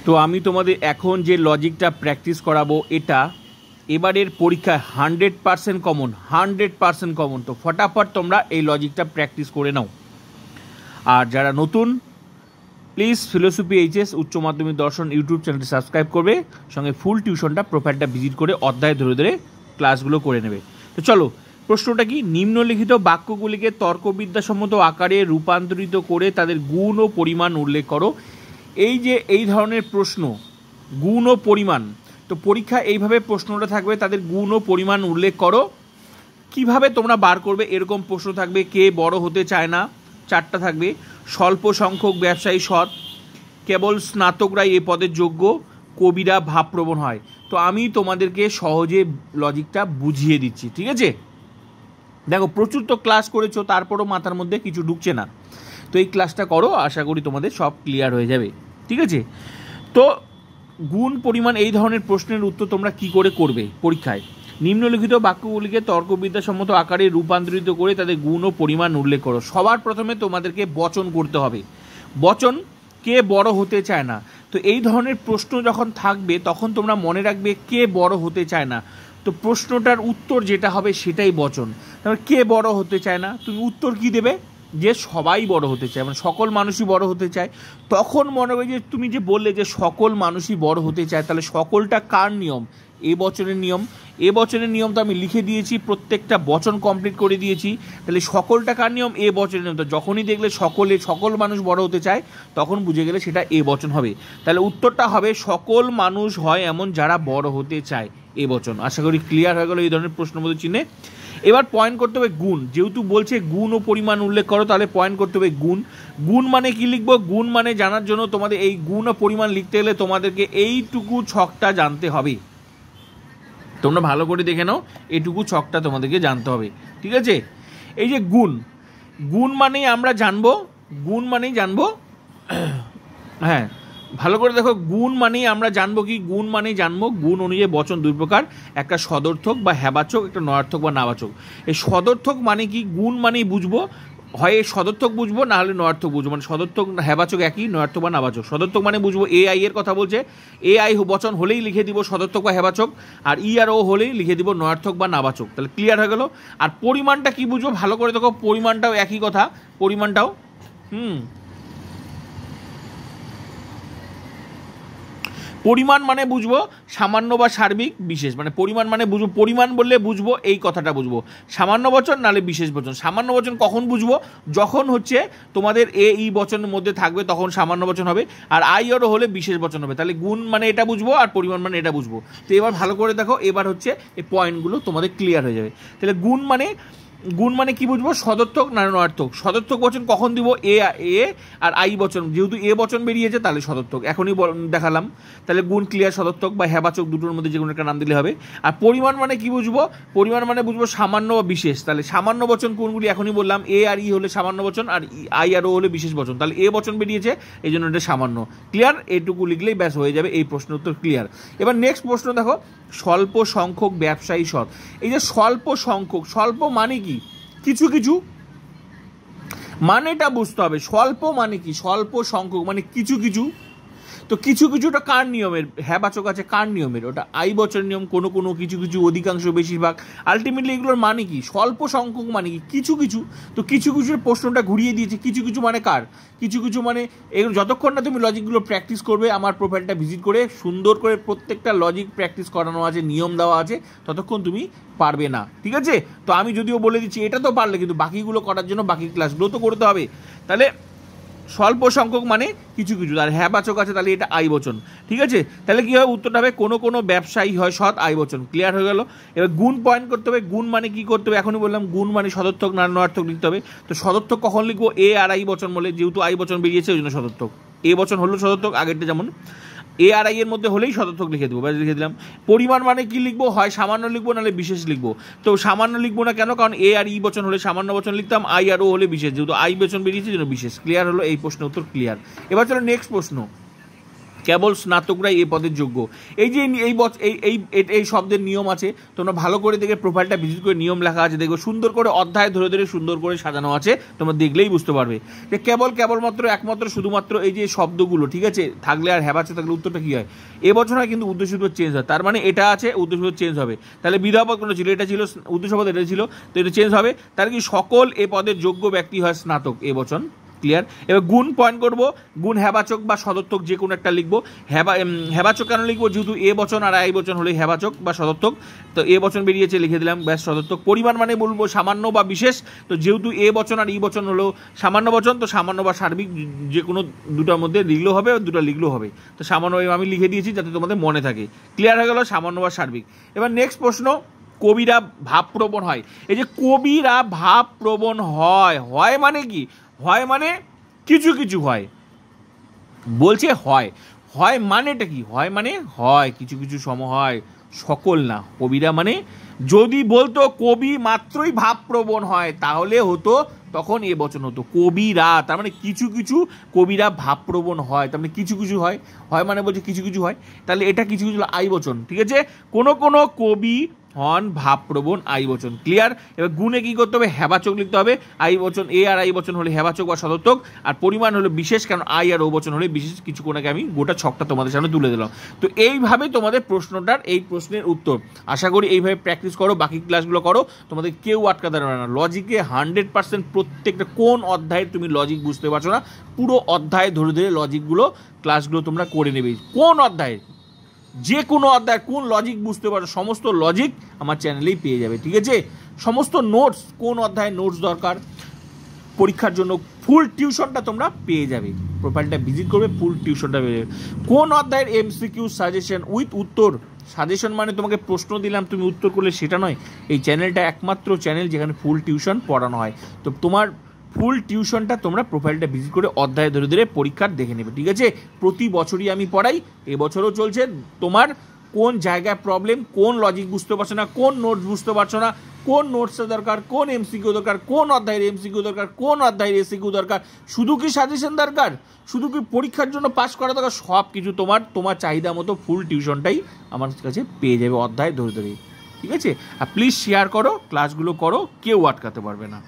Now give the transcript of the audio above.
তো আমি তোমাদের এখন যে লজিকটা প্র্যাকটিস করাবো এটা এবারের পরীক্ষায় 100% কমন, 100% কমন। তো ফটাফট তোমরা এই লজিকটা প্র্যাকটিস করে নাও। আর যারা নতুন, প্লিজ ফিলোসফি এইচএস উচ্চ মাধ্যমিক দর্শন ইউটিউব চ্যানেলটি সাবস্ক্রাইব করবে, সঙ্গে ফুল টিউশনটা প্রোফাইলটা ভিজিট করে অধ্যায় ধরে ধরে ক্লাসগুলো করে নেবে। তো চলো, প্রশ্নটা কি? নিম্নলিখিত বাক্যগুলিকে তর্কবিদ্যাসম্মত আকারে রূপান্তরিত করে তাদের গুণ ও পরিমাণ উল্লেখ করো। এই যে এই ধরনের প্রশ্ন, গুণ ও পরিমাণ, তো পরীক্ষা এইভাবে প্রশ্নটা থাকবে, তাদের গুণ ও পরিমাণ উল্লেখ করো। কিভাবে তোমরা বার করবে? এরকম প্রশ্ন থাকবে, কে বড় হতে চায় না, 4টা থাকবে। স্বল্প সংখ্যক ব্যবসায়ী সৎ, কেবল স্নাতকরাই এ পদের যোগ্য, কবিরা ভাবপ্রবণ হয়। তো আমি তোমাদেরকে সহজে লজিকটা বুঝিয়ে দিচ্ছি, ঠিক আছে? দেখো, প্রচুর তো ক্লাস করেছো, তারপরও মাথার মধ্যে কিছু ঢুকছে না। তো এই ক্লাসটা করো, আশা করি তোমাদের সব ক্লিয়ার হয়ে যাবে, ঠিক আছে? তো গুণ পরিমাণ এই ধরনের প্রশ্নের উত্তর তোমরা কি করে করবে পরীক্ষায়? নিম্নলিখিত বাক্যগুলিকে তর্কবিদ্যাসম্মত আকারে রূপান্তরিত করে তাদের গুণ ও পরিমাণ উল্লেখ করো। সবার প্রথমে তোমাদেরকে বচন করতে হবে। বচন, কে বড় হতে চায় না। তো এই ধরনের প্রশ্ন যখন থাকবে তখন তোমরা মনে রাখবে কে বড় হতে চায় না। তো প্রশ্নটার উত্তর যেটা হবে সেটাই বচন। তারপর কে বড় হতে চায় না, তুমি উত্তর কি দেবে? যে সবাই বড় হতে চায়, মানে সকল মানুষই বড় হতে চায়। তখন মনে হবে যে তুমি যে বললে যে সকল মানুষই বড় হতে চায়, তাহলে সকলটা কার নিয়ম? এ বচনের নিয়ম। এ বচনের নিয়ম তো আমি লিখে দিয়েছি, প্রত্যেকটা বচন কমপ্লিট করে দিয়েছি। তাহলে সকলটা কার নিয়ম? এ বচনের নিয়ম। তো যখনই দেখলে সকল মানুষ বড় হতে চায়, তখন বুঝে গেলে সেটা এ বচন হবে। তাহলে উত্তরটা হবে সকল মানুষ হয় এমন যারা বড় হতে চায়, এ বচন। আশা করি ক্লিয়ার হয়ে গেল এই ধরনের প্রশ্ন মধ্যে চিহ্নে। এবার পয়েন্ট করতে হবে গুণ। যেহেতু বলছে গুণ ও পরিমাণ উল্লেখ করো, তাহলে পয়েন্ট করতে হবে গুণ। গুণ মানে কি লিখবো? গুণ মানে জানার জন্য তোমাদের এই গুণ ও পরিমাণ লিখতে গেলে তোমাদেরকে এইটুকু ছকটা জানতে হবে। তোমরা ভালো করে দেখে নাও, এইটুকু ছকটা তোমাদেরকে জানতে হবে, ঠিক আছে? এই যে গুণ, গুণ মানেই আমরা জানবো, গুণ মানেই জানবো, হ্যাঁ ভালো করে দেখো, গুণ মানেই আমরা জানবো কি? গুণ মানেই জানবো গুণ অনুযায়ী বচন দুই প্রকার, একটা সদর্থক বা হ্যাবাচক, একটা নয়ার্থক বা নাবাচক। এই সদর্থক মানে কি? গুণ মানেই বুঝবো, হয় সদর্থক বুঝবো, না হলে নয়ার্থক বুঝবো। মানে সদর্থক হ্যাবাচক একই, নয়ার্থক বা নাবাচক। সদর্থক মানে বুঝবো এ আই এর কথা বলছে, এ আই বচন হলেই লিখে দিব সদর্থক বা হ্যাবাচক, আর ই আর ও হলেই লিখে দিব নয়ার্থক বা নাবাচক। তাহলে ক্লিয়ার হয়ে গেল। আর পরিমাণটা কি বুঝবো? ভালো করে দেখো, পরিমাণটাও একই কথা, পরিমাণটাও পরিমাণ মানে বুঝবো সামান্য বা সার্বিক বিশেষ। মানে পরিমাণ মানে বুঝবো, পরিমাণ বললে বুঝবো এই কথাটা বুঝবো, সামান্য বচন নাহলে বিশেষ বচন। সামান্য বচন কখন বুঝবো? যখন হচ্ছে তোমাদের এ ই বচনের মধ্যে থাকবে তখন সামান্য বচন হবে, আর আই আরও হলে বিশেষ বচন হবে। তাহলে গুণ মানে এটা বুঝবো, আর পরিমাণ মানে এটা বুঝবো। তো এবার ভালো করে দেখো, এবার হচ্ছে এই পয়েন্টগুলো তোমাদের ক্লিয়ার হয়ে যাবে। তাহলে গুণ মানে কি বুঝবো? সদর্থক না নয়ার্থক। সদর্থক বচন কখন দিব? এ আর আই বচন, যেহেতু এ বচন বেরিয়েছে তাহলে সদর্থক, এখনই দেখালাম। তাহলে গুণ ক্লিয়ার, সদর্থক বা হ্যাবাচক দুটোর মধ্যে যে কোনো একটা নাম দিলে হবে। আর পরিমাণ মানে কি বুঝবো? পরিমাণ মানে বুঝবো সামান্য বা বিশেষ। তাহলে সামান্য বচন কোনগুলি? এখনই বললাম, এ আর ই হলে সামান্য বচন, আর আই আর ও হলে বিশেষ বচন। তাহলে এ বচন বেরিয়েছে, এই জন্য এটা সামান্য। ক্লিয়ার? এইটুকু লিখলেই ব্যাস হয়ে যাবে, এই প্রশ্নের উত্তর ক্লিয়ার। এবার নেক্সট প্রশ্ন দেখো, স্বল্প সংখ্যক ব্যবসায়ী সৎ। এই যে স্বল্প সংখ্যক, স্বল্প মানে কি? কিছু কিছু, মানেটা বুঝতে হবে। স্বল্প মানে কি? স্বল্প সংখ্যক মানে কিছু কিছু। তো কিছু কিছুটা কার নিয়মের? হ্যাবাচক আছে, কার নিয়মের? ওটা আই বচন নিয়ম। কোনো কোনো, কিছু কিছু, অধিকাংশ, বেশিরভাগ। আলটিমেটলি এগুলোর মানে কি? স্বল্প সংখ্যক মানে কি? কিছু কিছু। তো কিছু কিছুর প্রশ্নটা ঘুরিয়ে দিয়েছে, কিছু কিছু মানে কার? কিছু কিছু মানে এগুলো যতক্ষণ না তুমি লজিকগুলো প্র্যাকটিস করবে, আমার প্রোফাইলটা ভিজিট করে সুন্দর করে প্রত্যেকটা লজিক প্র্যাকটিস করানো আছে, নিয়ম দেওয়া আছে, ততক্ষণ তুমি পারবে না, ঠিক আছে? তো আমি যদিও বলে দিচ্ছি এটা তো পারলে, কিন্তু বাকিগুলো করার জন্য বাকি ক্লাসগুলো তো করতে হবে। তাহলে স্বল্প সংখ্যক মানে কিছু কিছু, আর হ্যাবাচক আছে, তাহলে এটা আই বচন, ঠিক আছে? তাহলে কি হবে? উত্তরটা হবে কোনো কোনো ব্যবসায়ী হয় সৎ, আই বচন। ক্লিয়ার হয়ে গেল। এবার গুণ পয়েন্ট করতে হবে। গুণ মানে কি করতে হবে? এখনই বললাম, গুণ মানে সদর্থক না নয়ার্থক লিখতে হবে। তো সদর্থক কখন লিখবো? এ আর আই বচন বলে, যেহেতু আই বচন বেরিয়েছে ওই জন্য সদর্থক। এ বচন হলো সদর্থক, আগেরটা যেমন এ আর আই এর মধ্যে হলেই সদর্থক লিখে দেবো, ব্যাস লিখে দিলাম। পরিমাণ মানে কি লিখবো? হয় সামান্য লিখবো, নাহলে বিশেষ লিখবো। তো সামান্য লিখবো না কেন? কারণ এ আর ই বচন হলে সামান্য বচন লিখতাম, আই আর ও হলে বিশেষ, যেহেতু আই বচন বেরিয়েছে জন্য বিশেষ। ক্লিয়ার হলো, এই প্রশ্নের উত্তর ক্লিয়ার। এবার চলো নেক্সট প্রশ্ন। কেবল স্নাতকরাই এই পদের যোগ্য। এই যে এই শব্দের নিয়ম আছে, তোমরা ভালো করে দেখে প্রোফাইলটা ভিজিট করে নিয়ম লেখা আছে, দেখো সুন্দর করে অধ্যায় ধরে ধরে সুন্দর করে সাজানো আছে, তোমরা দেখলেই বুঝতে পারবে যে কেবলমাত্র একমাত্র শুধুমাত্র এই যে শব্দগুলো, ঠিক আছে, থাকলে আর হ্যাবাচ্ছে থাকলে উত্তরটা কী হয়, এবছর হয় কিন্তু উদ্দেশ্যপদ চেঞ্জ হয়, তার মানে এটা আছে উদ্দেশ্যপদ চেঞ্জ হবে, তাহলে বিধাপদ কোনো ছিল, এটা ছিল উদ্দেশ্যপদ, এটা ছিল, তো এটা চেঞ্জ হবে, তাহলে কি সকল এ পদের যোগ্য ব্যক্তি হয় স্নাতক এবছর। ক্লিয়ার। এবার গুণ পয়েন্ট করব, গুণ হেবাচক বা সদর্থক যে কোনো একটা লিখবো। হেবাচক কেন লিখবো, যেহেতু এ বচন আর আই বচন হলে হেবাচক বা সদর্থক, তো এ বচন বেরিয়েছে লিখে দিলাম, ব্যাস সদর্থক। পরিমাণ মানে বলবো সামান্য বা বিশেষ, তো যেহেতু এ বচন আর ই বচন হলো সামান্য বচন, তো সামান্য বা সার্বিক যে কোনো দুটার মধ্যে লিখলেও হবে, দুটা লিখলেও হবে, তো সামান্য আমি লিখে দিয়েছি যাতে তোমাদের মনে থাকে। ক্লিয়ার হয়ে গেল সামান্য বা সার্বিক। এবার নেক্সট প্রশ্ন, কবিরা ভাবপ্রবণ হয়। এই যে কবিরা ভাবপ্রবণ হয়, হয় মানে কি, হয় মানে কিছু কিছু হয়, বলছে হয়, হয় মানেটা কি, হয় মানে হয় কিছু কিছু সম হয়, সকল না। কবিরা মানে যদি বলতো কবি মাত্রই ভাবপ্রবণ হয় তাহলে হতো, তখন এ বচন হতো কবিরা, তার মানে কিছু কিছু কবিরা ভাবপ্রবণ হয়, তার মানে কিছু কিছু হয়, হয় মানে বলছে কিছু কিছু হয়, তাহলে এটা কিছু কিছু আই বচন, ঠিক আছে। কোনো কোনো কবি হন ভাবপ্রবণ আই বচন। ক্লিয়ার। এবার গুণে কি করতে হবে, হেবাচক লিখতে হবে, আই বচন এ আর আই বচন হলে হেবাচক বা সদর্থক, আর পরিমাণ হলো বিশেষ, কারণ আই আর ও বচন হলে বিশেষ। কিছুক্ষণ আগে আমি গোটা ছকটা তোমাদের সামনে তুলে দিলাম। তো এইভাবে তোমাদের প্রশ্নটার এই প্রশ্নের উত্তর, আশা করি এইভাবে প্র্যাকটিস করো, বাকি ক্লাসগুলো করো, তোমাদের কেউ আটকাতে পারবে না। লজিকে 100% প্রত্যেকটা, কোন অধ্যায়ে তুমি লজিক বুঝতে পারছো না, পুরো অধ্যায় ধরে ধরে লজিকগুলো ক্লাসগুলো তোমরা করে নেবে। কোন অধ্যায়ে, যে কোনো অধ্যায় কোন লজিক বুঝতে পারো, সমস্ত লজিক আমার চ্যানেলেই পেয়ে যাবে, ঠিক আছে। সমস্ত নোটস, কোন অধ্যায়ে নোটস দরকার পরীক্ষার জন্য, ফুল টিউশনটা তোমরা পেয়ে যাবে। প্রোফাইলটা ভিজিট করবে, ফুল টিউশনটা পেয়ে যাবে। কোন অধ্যায়ের এমসিকিউ সাজেশন উইথ উত্তর, সাজেশন মানে তোমাকে প্রশ্ন দিলাম তুমি উত্তর করলে সেটা নয়, এই চ্যানেলটা একমাত্র চ্যানেল যেখানে ফুল টিউশন পড়ানো হয়। তো তোমার ফুল টিউশনটা তোমরা প্রোফাইলটা ভিজিট করে অধ্যায় ধরে ধরে পরীক্ষার দেখে নেবে, ঠিক আছে। প্রতি বছরই আমি পড়াই, এবছরও চলছে। তোমার কোন জায়গায় প্রবলেম, কোন লজিক বুঝতে পারছো না, কোন নোটস বুঝতে পারছো না, কোন নোটসের দরকার, কোন এমসিকিউ দরকার, কোন অধ্যায়ের এমসিকিউ দরকার, কোন অধ্যায়ের এসিকিউ দরকার, শুধু কি সাজেশন দরকার, শুধু কি পরীক্ষার জন্য পাস করা দরকার, সব কিছু তোমার চাহিদা মতো ফুল টিউশনটাই আমার কাছে পেয়ে যাবে অধ্যায় ধরে ধরে, ঠিক আছে। আর প্লিজ শেয়ার করো, ক্লাসগুলো করো, কেউ আটকাতে পারবে না।